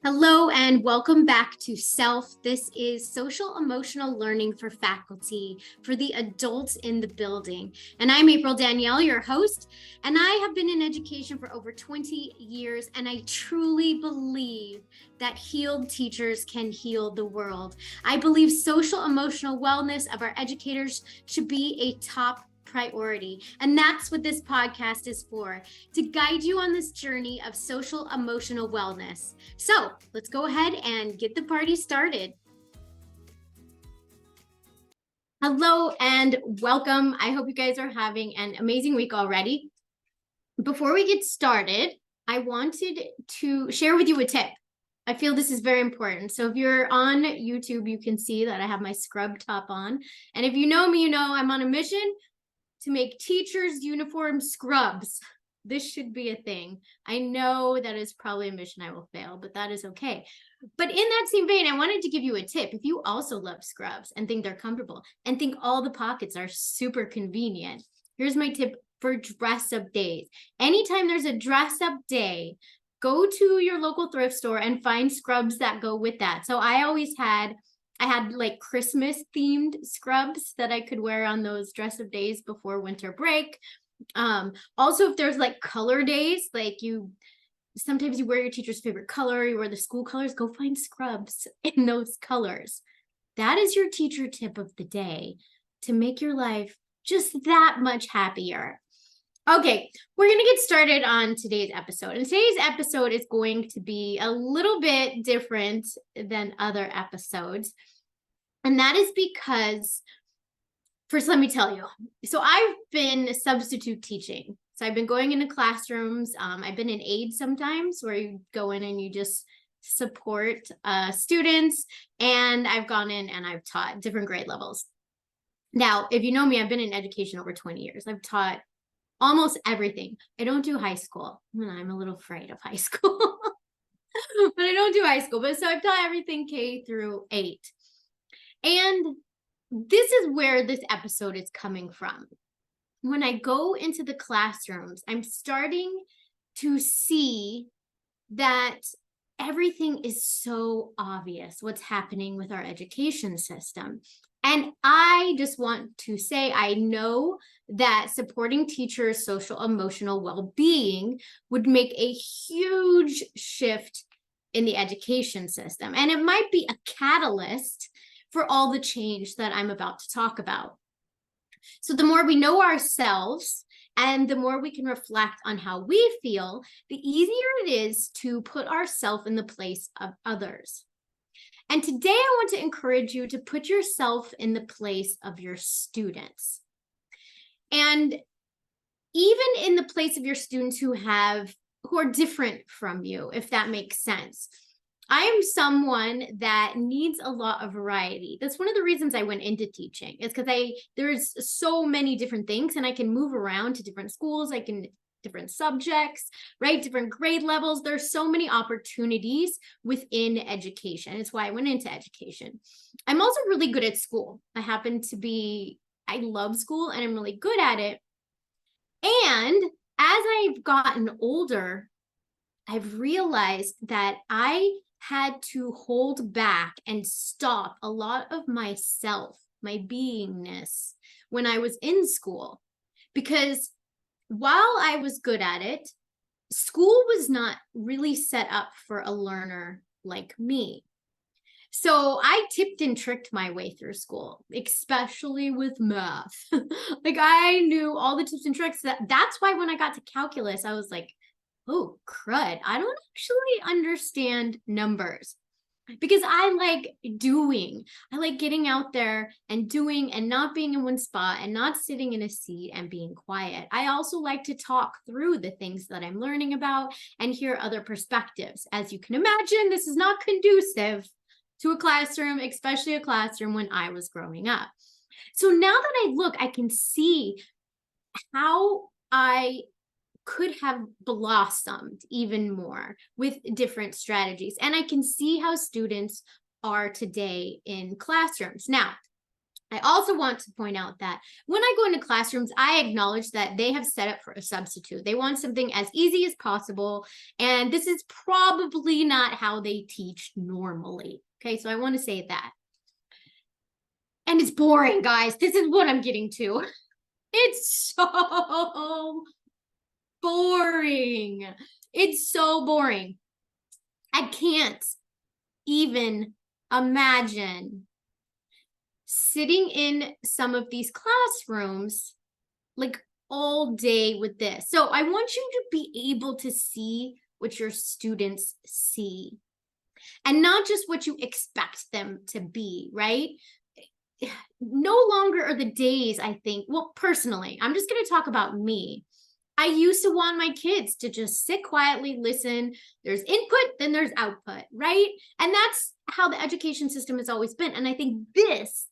Hello and welcome back to S.E.L.F. This is social emotional learning for faculty, for the adults in the building. And I'm April Danielle, your host, and I have been in education for over 20 years, and I truly believe that healed teachers can heal the world. I believe social emotional wellness of our educators should be a top priority. And that's what this podcast is for, to guide you on this journey of social emotional wellness. So let's go ahead and get the party started. Hello and welcome. I hope you guys are having an amazing week already. Before we get started, I wanted to share with you a tip. I feel this is very important. So if you're on YouTube, you can see that I have my scrub top on. And if you know me, you know I'm on a mission to make teachers' uniform scrubs. This should be a thing. I know that is probably a mission I will fail, but that is okay. But in that same vein, I wanted to give you a tip. If you also love scrubs and think they're comfortable and think all the pockets are super convenient, here's my tip for dress-up days. Anytime there's a dress-up day, go to your local thrift store and find scrubs that go with that. So I had like Christmas themed scrubs that I could wear on those dress-up days before winter break. Also, if there's like color days, like sometimes you wear your teacher's favorite color, you wear the school colors, go find scrubs in those colors. That is your teacher tip of the day to make your life just that much happier. Okay, we're going to get started on today's episode. And today's episode is going to be a little bit different than other episodes. And that is because, first, let me tell you. So I've been substitute teaching. So I've been going into classrooms. I've been an aide sometimes where you go in and you just support students. And I've gone in and I've taught different grade levels. Now, if you know me, I've been in education over 20 years. I've taught almost everything. I don't do high school. I'm a little afraid of high school, but I don't do high school. But so I've taught everything K through 8. And this is where this episode is coming from. When I go into the classrooms, I'm starting to see that everything is so obvious what's happening with our education system. And I just want to say, I know that supporting teachers' social emotional well-being would make a huge shift in the education system. And it might be a catalyst for all the change that I'm about to talk about. So the more we know ourselves and the more we can reflect on how we feel, the easier it is to put ourselves in the place of others. And today I want to encourage you to put yourself in the place of your students. And even in the place of your students who are different from you, if that makes sense. I am someone that needs a lot of variety. That's one of the reasons I went into teaching. It's because there's so many different things and I can move around to different schools. Different subjects, right? Different grade levels. There's so many opportunities within education. It's why I went into education. I'm also really good at school. I love school and I'm really good at it. And as I've gotten older, I've realized that I had to hold back and stop a lot of myself, my beingness, when I was in school. Because while I was good at it, school was not really set up for a learner like me. So I tipped and tricked my way through school, especially with math. Like I knew all the tips and tricks. That's why when I got to calculus, I was like, oh, crud, I don't actually understand numbers. Because I like doing. I like getting out there and doing and not being in one spot and not sitting in a seat and being quiet. I also like to talk through the things that I'm learning about and hear other perspectives. As you can imagine, this is not conducive to a classroom, especially a classroom when I was growing up. So now that I look, I can see how I could have blossomed even more with different strategies. And I can see how students are today in classrooms. Now, I also want to point out that when I go into classrooms, I acknowledge that they have set up for a substitute. They want something as easy as possible. And this is probably not how they teach normally. Okay, so I want to say that. And it's boring, guys. This is what I'm getting to. It's so boring. It's so boring. I can't even imagine sitting in some of these classrooms like all day with this. So I want you to be able to see what your students see and not just what you expect them to be, right? No longer are the days, I think, well, personally, I'm just going to talk about me. I used to want my kids to just sit quietly, listen. There's input, then there's output, right? And that's how the education system has always been. And I think this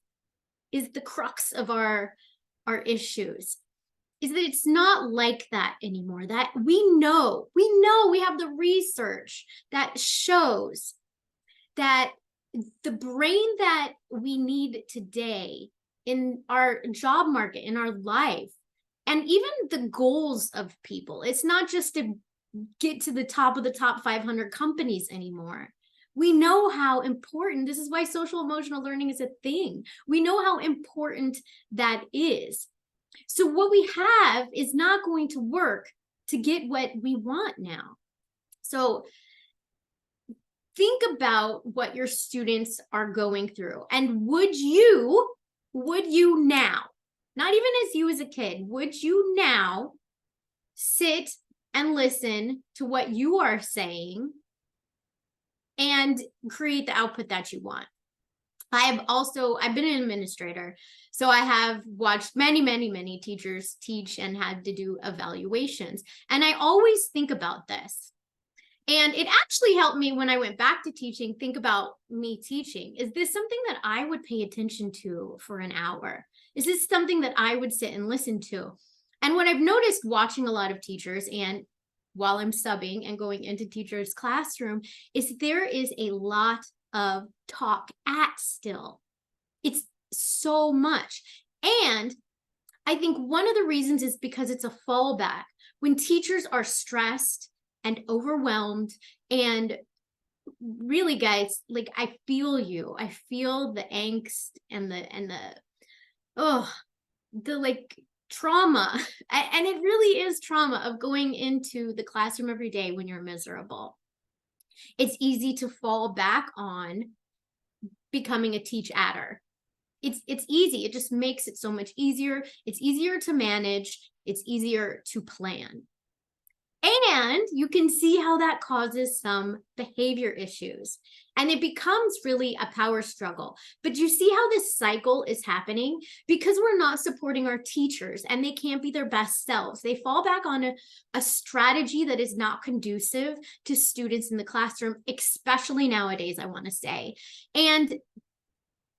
is the crux of our issues, is that it's not like that anymore. That we know we have the research that shows that the brain that we need today in our job market, in our life, and even the goals of people, it's not just to get to the top of the top 500 companies anymore. We know how important, this is why social emotional learning is a thing. We know how important that is. So what we have is not going to work to get what we want now. So think about what your students are going through. And would you now, not even as you as a kid, would you now sit and listen to what you are saying and create the output that you want? I've been an administrator, so I have watched many teachers teach and had to do evaluations. And I always think about this. And it actually helped me when I went back to teaching, think about me teaching. Is this something that I would pay attention to for an hour? Is this something that I would sit and listen to? And what I've noticed watching a lot of teachers, and while I'm subbing and going into teachers' classroom, is there is a lot of talk still. It's so much. And I think one of the reasons is because it's a fallback. When teachers are stressed and overwhelmed, and really, guys, like, I feel you. I feel the angst and the like trauma. And it really is trauma of going into the classroom every day when you're miserable. It's easy to fall back on becoming a teach adder. It's easy. It just makes it so much easier. It's easier to manage. It's easier to plan. And you can see how that causes some behavior issues. And it becomes really a power struggle. But you see how this cycle is happening? Because we're not supporting our teachers and they can't be their best selves. They fall back on a strategy that is not conducive to students in the classroom, especially nowadays, I want to say. And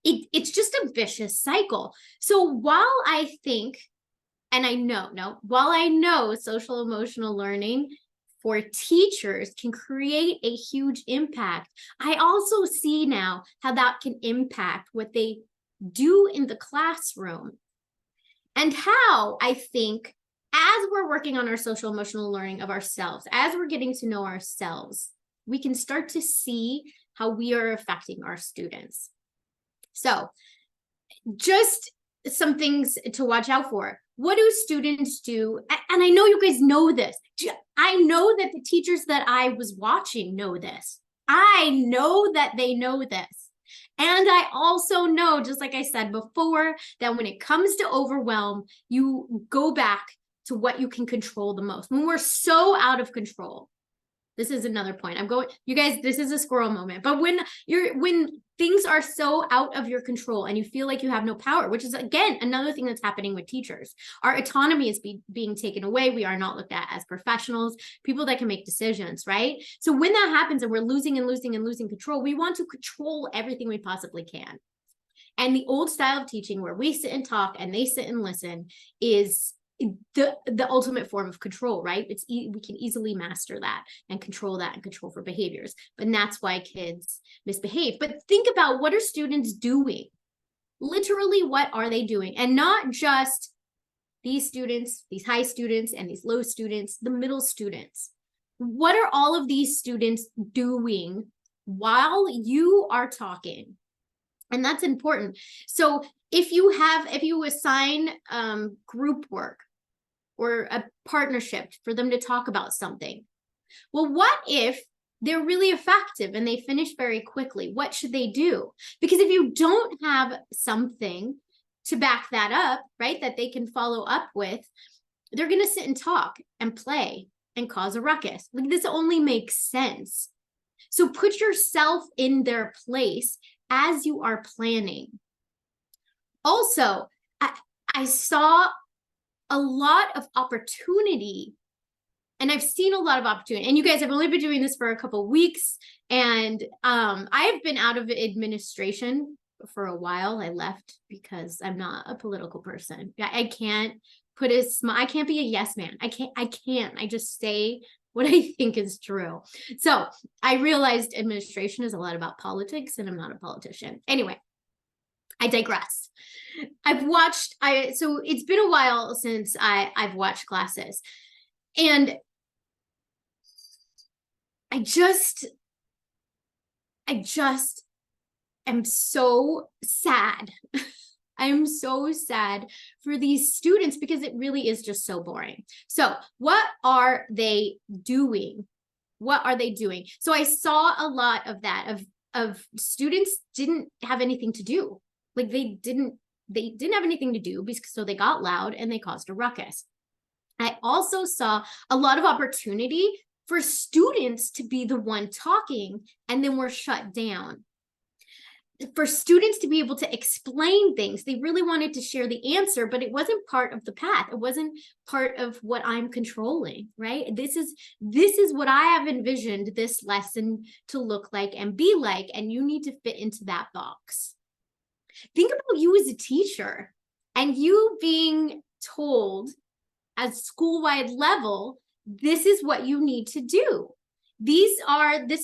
it's just a vicious cycle. So while I think, and while I know social emotional learning for teachers can create a huge impact, I also see now how that can impact what they do in the classroom. And how I think as we're working on our social emotional learning of ourselves, as we're getting to know ourselves, we can start to see how we are affecting our students. So just some things to watch out for. What do students do? And I know you guys know this. I know that the teachers that I was watching know this. I know that they know this. And I also know, just like I said before, that when it comes to overwhelm, you go back to what you can control the most. When we're so out of control, this is another point. You guys, this is a squirrel moment. But when things are so out of your control and you feel like you have no power, which is, again, another thing that's happening with teachers. Our autonomy is being taken away. We are not looked at as professionals, people that can make decisions, right? So when that happens and we're losing control, we want to control everything we possibly can. And the old style of teaching where we sit and talk and they sit and listen is the ultimate form of control, right? We can easily master that and control for behaviors. But that's why kids misbehave. But think about, what are students doing? Literally, what are they doing? And not just these students, these high students, and these low students, the middle students. What are all of these students doing while you are talking? And that's important. So if you assign group work or a partnership for them to talk about something, well, what if they're really effective and they finish very quickly? What should they do? Because if you don't have something to back that up, right, that they can follow up with, they're going to sit and talk and play and cause a ruckus. Like, this only makes sense. So put yourself in their place as you are planning. Also, I saw a lot of opportunity, and I've seen a lot of opportunity. And you guys, I've only been doing this for a couple of weeks, and I have been out of administration for a while. I left because I'm not a political person. I can't put a smile. I can't be a yes man. I can't. I just say what I think is true. So I realized administration is a lot about politics, and I'm not a politician. Anyway, I digress. So it's been a while since I've watched classes, and I just am so sad. I am so sad for these students because it really is just so boring. So what are they doing? What are they doing? So I saw a lot of that, of students didn't have anything to do. Like, they didn't have anything to do, because so they got loud and they caused a ruckus. I also saw a lot of opportunity for students to be the one talking, and then we're shut down. For students to be able to explain things, they really wanted to share the answer, but it wasn't part of the path. It wasn't part of what I'm controlling, right? This is what I have envisioned this lesson to look like and be like, and you need to fit into that box. Think about you as a teacher and you being told at school-wide level, this is what you need to do. This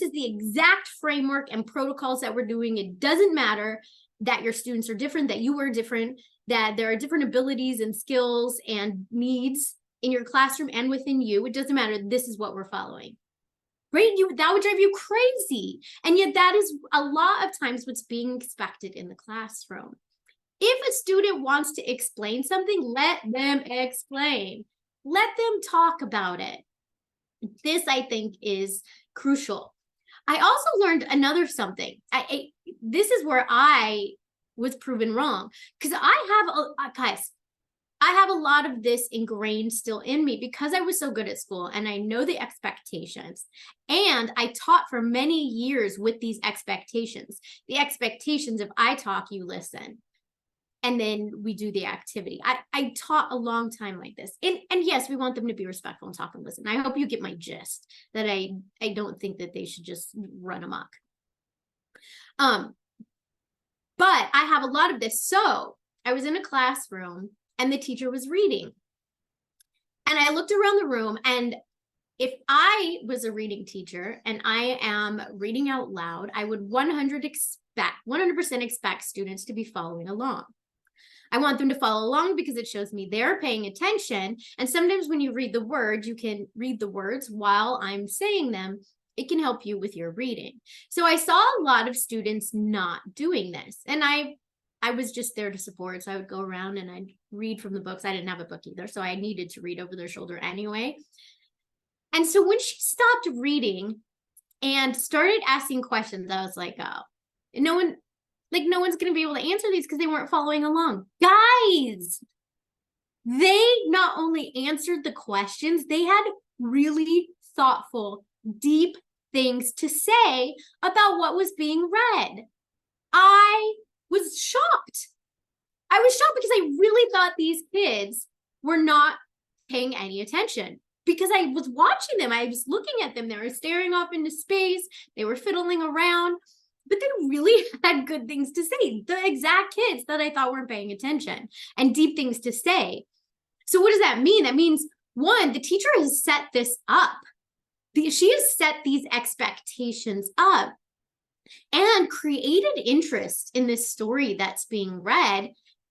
is the exact framework and protocols that we're doing. It doesn't matter that your students are different, that you are different, that there are different abilities and skills and needs in your classroom and within you. It doesn't matter. This is what we're following. Right? That would drive you crazy. And yet that is a lot of times what's being expected in the classroom. If a student wants to explain something, let them explain. Let them talk about it. This, I think, is crucial. I also learned another something. This is where I was proven wrong, because I have a lot of this ingrained still in me because I was so good at school and I know the expectations. And I taught for many years with these expectations. The expectations of I talk, you listen. And then we do the activity. I taught a long time like this. And yes, we want them to be respectful and talk and listen. I hope you get my gist, that I don't think that they should just run amok. But I have a lot of this. So I was in a classroom and the teacher was reading. And I looked around the room, and if I was a reading teacher and I am reading out loud, I would 100% expect students to be following along. I want them to follow along because it shows me they're paying attention. And sometimes when you read the words, you can read the words while I'm saying them. It can help you with your reading. So I saw a lot of students not doing this. And I was just there to support. So I would go around and I'd read from the books. I didn't have a book either, so I needed to read over their shoulder anyway. And so when she stopped reading and started asking questions, I was like, oh, no one's going to be able to answer these because they weren't following along. Guys, they not only answered the questions, they had really thoughtful, deep things to say about what was being read. I was shocked. I was shocked because I really thought these kids were not paying any attention, because I was watching them. I was looking at them. They were staring off into space. They were fiddling around. But they really had good things to say. The exact kids that I thought weren't paying attention, and deep things to say. So what does that mean? That means, one, the teacher has set this up. She has set these expectations up. and created interest in this story that's being read,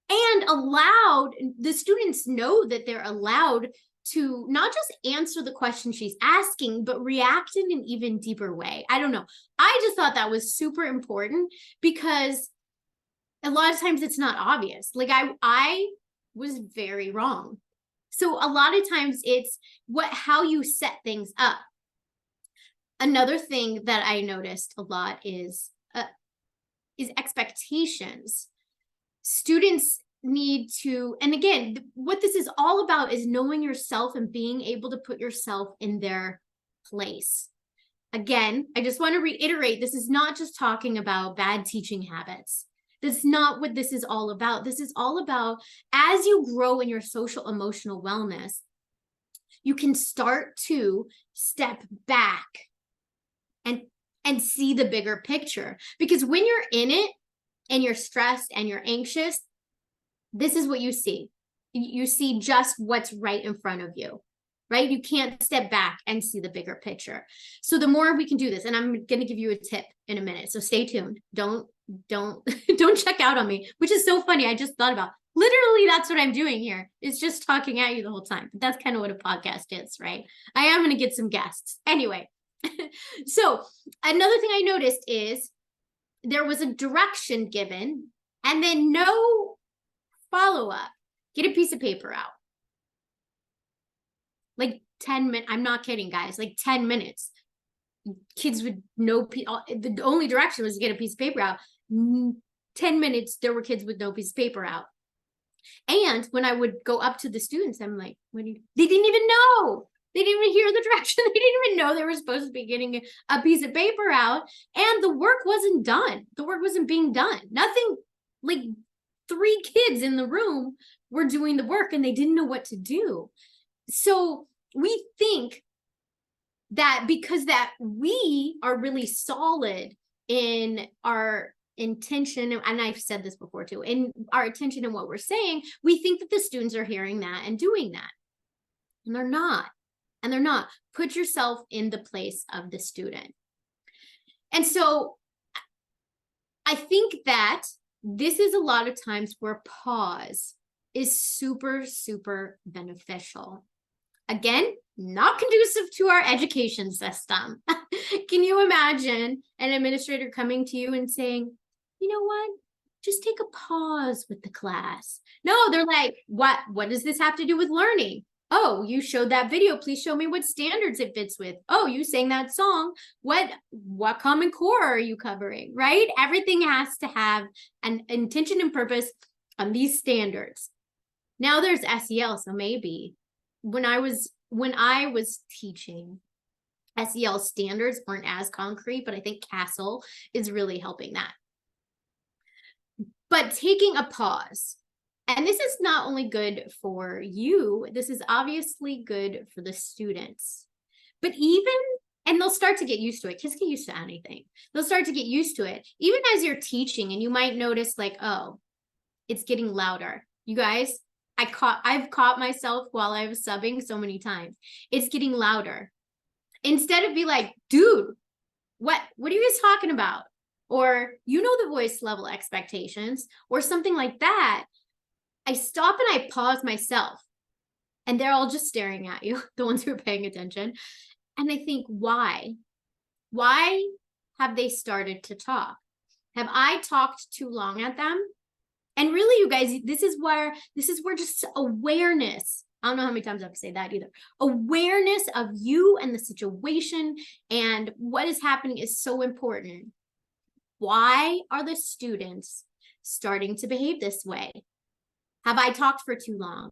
and allowed the students know that they're allowed to not just answer the question she's asking, but react in an even deeper way. I don't know. I just thought that was super important because a lot of times it's not obvious. Like I was very wrong. So a lot of times it's how you set things up. Another thing that I noticed a lot is expectations. Students need to, and again, what this is all about is knowing yourself and being able to put yourself in their place. Again, I just want to reiterate, this is not just talking about bad teaching habits. That's not what this is all about. This is all about, as you grow in your social emotional wellness, you can start to step back and see the bigger picture. Because when you're in it and you're stressed and you're anxious, this is what you see. You see just what's right in front of you, right? You can't step back and see the bigger picture. So the more we can do this, and I'm going to give you a tip in a minute. So stay tuned. Don't check out on me, which is so funny. I just thought about, literally, that's what I'm doing here. It's just talking at you the whole time. But that's kind of what a podcast is, right? I am going to get some guests. Anyway, so another thing I noticed is there was a direction given and then no follow-up. Get a piece of paper out. Like 10 minutes. I'm not kidding, guys. Like 10 minutes. Kids would know. The only direction was to get a piece of paper out. 10 minutes, there were kids with no piece of paper out. And when I would go up to the students, I'm like, they didn't even know. They didn't even hear the direction. They didn't even know they were supposed to be getting a piece of paper out. And the work wasn't done. The work wasn't being done. Nothing, like 3 kids in the room were doing the work and they didn't know what to do. So we think that because that we are really solid in our intention, and I've said this before too, in our attention and what we're saying, we think that the students are hearing that and doing that. And they're not. And they're not. Put yourself in the place of the student. And so I think that this is a lot of times where pause is super, super beneficial. Again, not conducive to our education system. Can you imagine an administrator coming to you and saying, you know what? Just take a pause with the class. No, they're like, what does this have to do with learning? Oh, you showed that video. Please show me what standards it fits with. Oh, you sang that song. What Common Core are you covering, right? Everything has to have an intention and purpose on these standards. Now there's S.E.L. So maybe when I was teaching, S.E.L. standards weren't as concrete, but I think CASEL is really helping that. But taking a pause. And this is not only good for you, this is obviously good for the students. But and they'll start to get used to it. Kids get used to anything. They'll start to get used to it. Even as you're teaching, and you might notice like, oh, it's getting louder. You guys, I've caught myself while I was subbing so many times. It's getting louder. Instead of be like, dude, what are you guys talking about? Or, you know, the voice level expectations or something like that. I stop and I pause myself, and they're all just staring at you, the ones who are paying attention. And I think, why? Why have they started to talk? Have I talked too long at them? And really, you guys, this is where just awareness, I don't know how many times I have to say that either. Awareness of you and the situation and what is happening is so important. Why are the students starting to behave this way? Have I talked for too long?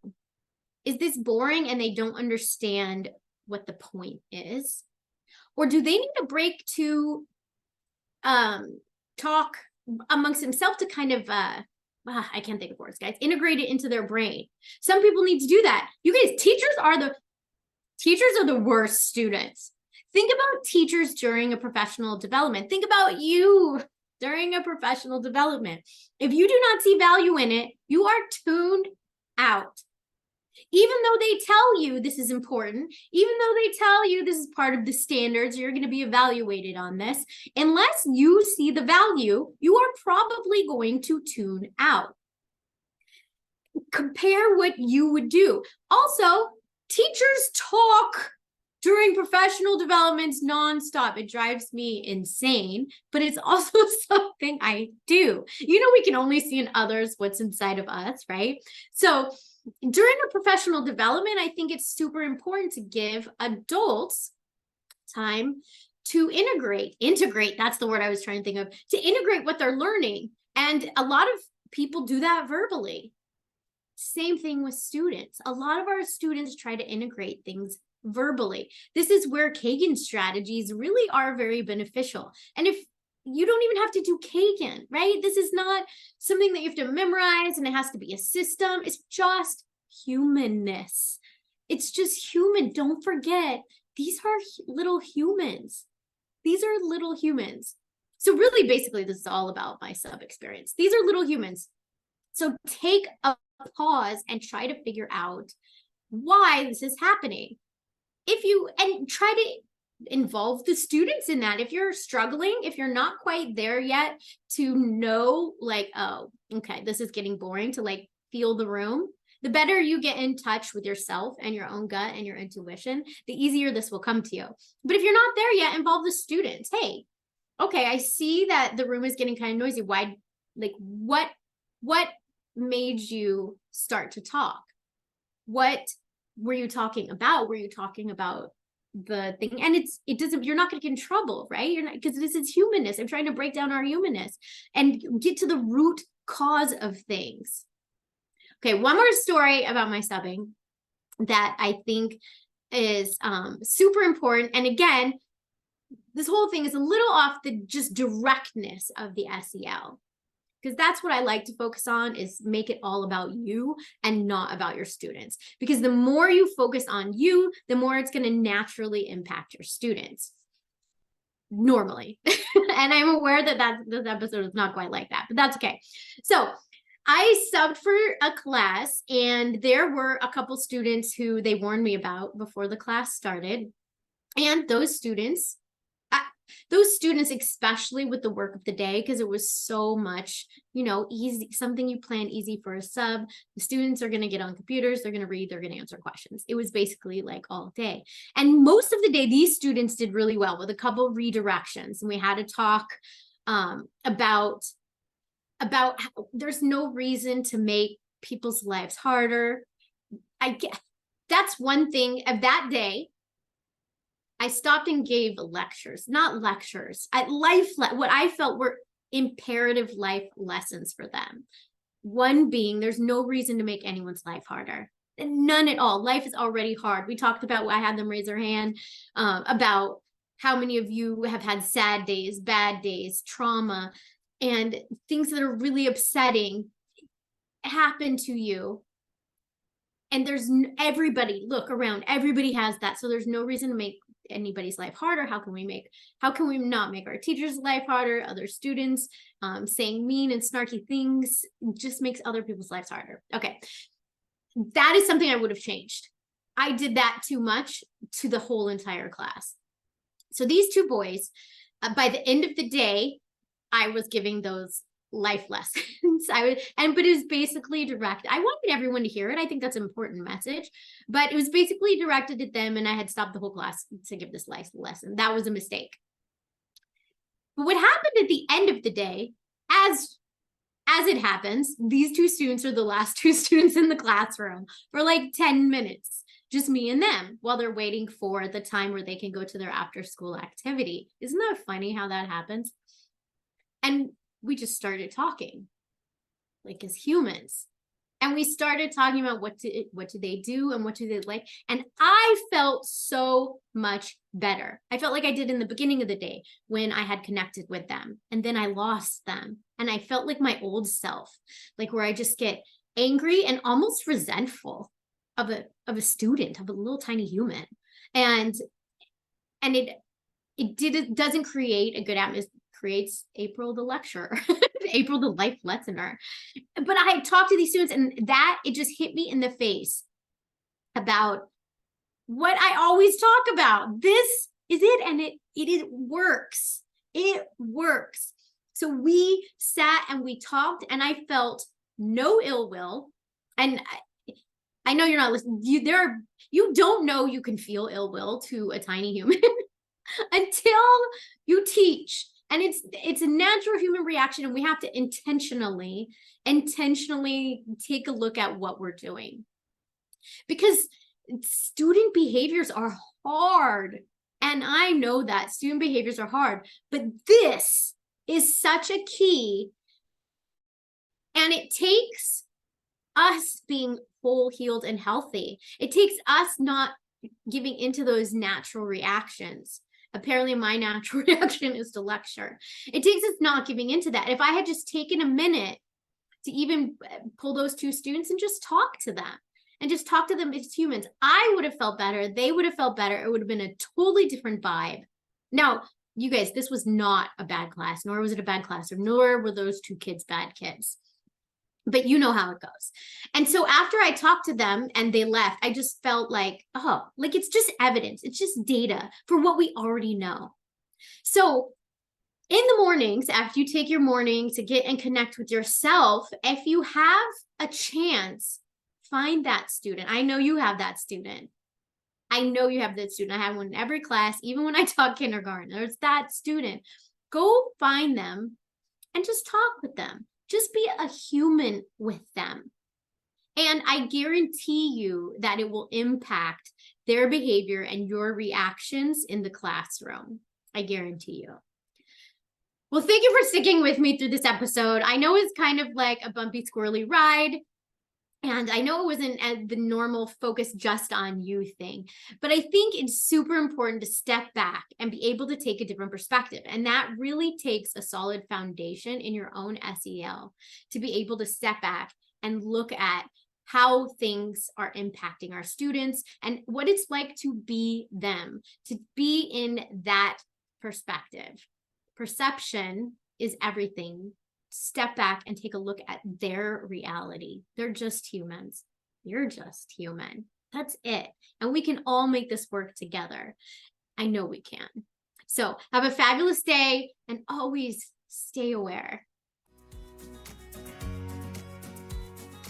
Is this boring and they don't understand what the point is? Or do they need a break to talk amongst themselves to kind of, I can't think of words, guys, integrate it into their brain? Some people need to do that. You guys, teachers are the worst students. Think about teachers during a professional development. Think about you during a professional development. If you do not see value in it, you are tuned out. Even though they tell you this is important, even though they tell you this is part of the standards, you're going to be evaluated on this, unless you see the value, you are probably going to tune out. Compare what you would do. Also, teachers talk during professional developments nonstop. It drives me insane, but it's also something I do. You know, we can only see in others what's inside of us, right? So during a professional development, I think it's super important to give adults time to integrate, that's the word I was trying to think of, to integrate what they're learning. And a lot of people do that verbally. Same thing with students. A lot of our students try to integrate things verbally. This is where Kagan strategies really are very beneficial. And if you don't even have to do Kagan, right? This is not something that you have to memorize and it has to be a system. It's just humanness. It's just human. Don't forget, these are little humans. These are little humans. So really, basically, this is all about my sub experience. These are little humans. So take a pause and try to figure out why this is happening. And try to involve the students in that. If you're struggling, if you're not quite there yet to know, like, oh, okay, this is getting boring, to like feel the room, the better you get in touch with yourself and your own gut and your intuition, the easier this will come to you. But if you're not there yet, involve the students. Hey, okay, I see that the room is getting kind of noisy. Why, like, what made you start to talk? What were you talking about? Were you talking about the thing? And it doesn't, you're not going to get in trouble, right? You're not, because this is humanness. I'm trying to break down our humanness and get to the root cause of things. Okay, one more story about my subbing that I think is super important. And again, this whole thing is a little off the just directness of the S.E.L. because that's what I like to focus on, is make it all about you and not about your students. Because the more you focus on you, the more it's going to naturally impact your students. Normally. And I'm aware that this episode is not quite like that, but that's okay. So I subbed for a class, and there were a couple students who they warned me about before the class started. And those students, especially with the work of the day, because it was so much, you know, easy, something you plan easy for a sub. The students are going to get on computers, they're going to read, they're going to answer questions. It was basically like all day. And most of the day, these students did really well with a couple redirections. And we had to talk about how there's no reason to make people's lives harder. I guess that's one thing of that day. I stopped and gave lectures, not lectures, what I felt were imperative life lessons for them. One being, there's no reason to make anyone's life harder. None at all. Life is already hard. We talked about, I had them raise their hand about how many of you have had sad days, bad days, trauma, and things that are really upsetting happen to you. And there's everybody, look around, everybody has that. So there's no reason to make anybody's life harder. How can we not make our teachers' life harder? Other students saying mean and snarky things just makes other people's lives harder. Okay, that is something I would have changed. I did that too much to the whole entire class. So these two boys, by the end of the day, I was giving those life lessons. But it was basically directed. I wanted everyone to hear it. I think that's an important message, but it was basically directed at them, and I had stopped the whole class to give this life lesson. That was a mistake. But what happened at the end of the day, as it happens, these two students are the last two students in the classroom for like 10 minutes, just me and them, while they're waiting for the time where they can go to their after school activity. Isn't that funny how that happens? And we just started talking like as humans. And we started talking about what do they do and what do they like. And I felt so much better. I felt like I did in the beginning of the day when I had connected with them, and then I lost them. And I felt like my old self, like where I just get angry and almost resentful of a student, of a little tiny human. And it doesn't create a good atmosphere. Creates April the lecturer, April the life lessoner. But I talked to these students, and that it just hit me in the face about what I always talk about. This is it, and it works. It works. So we sat and we talked, and I felt no ill will. And I know you're not listening. You don't know you can feel ill will to a tiny human until you teach. And it's a natural human reaction, and we have to intentionally take a look at what we're doing. Because student behaviors are hard. And I know that student behaviors are hard, but this is such a key. And it takes us being whole, healed, and healthy. It takes us not giving into those natural reactions. Apparently my natural reaction is to lecture. It takes us not giving into that. If I had just taken a minute to even pull those two students and just talk to them, as humans, I would have felt better. They would have felt better. It would have been a totally different vibe. Now, you guys, this was not a bad class, nor was it a bad class, nor were those two kids bad kids. But you know how it goes. And so after I talked to them and they left, I just felt like, it's just evidence. It's just data for what we already know. So in the mornings, after you take your morning to get and connect with yourself, if you have a chance, find that student. I know you have that student. I have one in every class, even when I taught kindergarten. There's that student. Go find them and just talk with them. Just be a human with them. And I guarantee you that it will impact their behavior and your reactions in the classroom. I guarantee you. Well, thank you for sticking with me through this episode. I know it's kind of like a bumpy, squirrely ride. And I know it wasn't the normal focus just on you thing, but I think it's super important to step back and be able to take a different perspective. And that really takes a solid foundation in your own S.E.L. to be able to step back and look at how things are impacting our students and what it's like to be them, to be in that perspective. Perception is everything. Step back and take a look at their reality. They're just humans. You're just human. That's it. And we can all make this work together. I know we can. So have a fabulous day and always stay aware.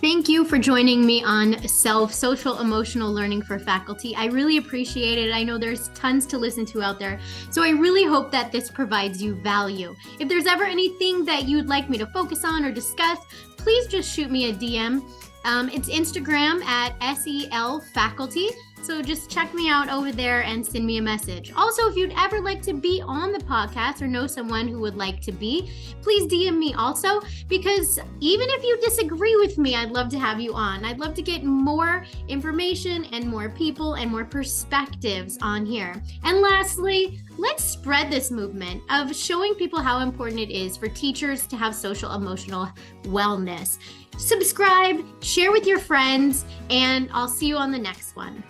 Thank you for joining me on S.E.L.F, Social Emotional Learning for Faculty. I really appreciate it. I know there's tons to listen to out there. So I really hope that this provides you value. If there's ever anything that you'd like me to focus on or discuss, please just shoot me a DM. It's Instagram at S.E.L. Faculty. So just check me out over there and send me a message. Also, if you'd ever like to be on the podcast or know someone who would like to be, please DM me also, because even if you disagree with me, I'd love to have you on. I'd love to get more information and more people and more perspectives on here. And lastly, let's spread this movement of showing people how important it is for teachers to have social emotional wellness. Subscribe, share with your friends, and I'll see you on the next one.